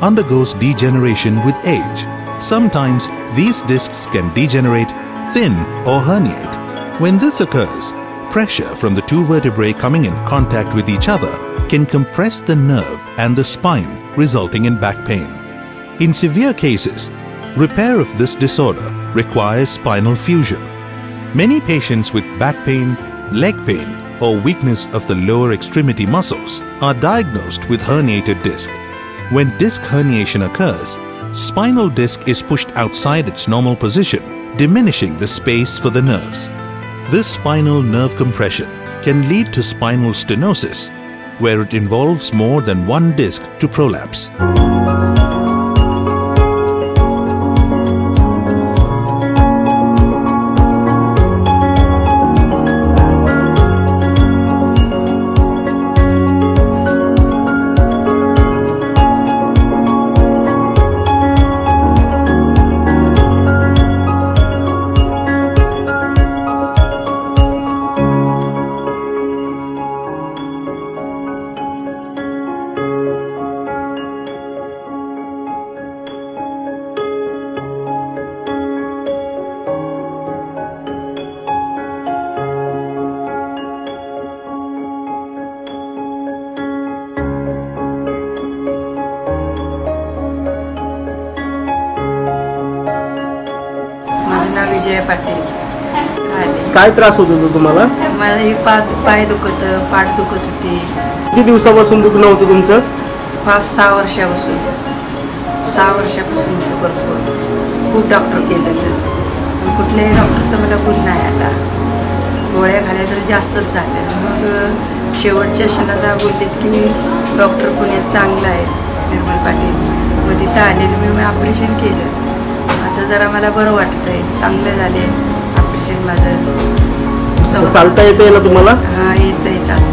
undergoes degeneration with age. Sometimes these discs can degenerate, thin or herniate. When this occurs, pressure from the two vertebrae coming in contact with each other can compress the nerve and the spine, resulting in back pain. In severe cases, repair of this disorder requires spinal fusion. Many patients with back pain, leg pain, or weakness of the lower extremity muscles are diagnosed with herniated disc. When disc herniation occurs, spinal disc is pushed outside its normal position, diminishing the space for the nerves. This spinal nerve compression can lead to spinal stenosis, where it involves more than one disc to prolapse. Vijay Patil. काय त्रास होत होता तुम्हाला? मला ही पाय दुखत, पाठ दुखत होती. किती दिवसापासून दुखणं होतं तुमचं? 5-6 वर्षापासून. 6 वर्षापासून भरपूर खूप डॉक्टर केलं, कुठल्याही डॉक्टरचं मला गुण नाही आला. गोळ्या खाल्या तर जास्तच झाल्या. मग शेवटच्या क्षणाला बोललेत की डॉक्टर पुण्यात चांगला आहे, निर्मल पाटील. मग तिथं आलेलं मी ऑपरेशन केलं. आता जरा मला बरं वाटतंय, चांगलं झाले ऑपरेशन माझं. चालता येते ना तुम्हाला? हां, येतंय चालतं.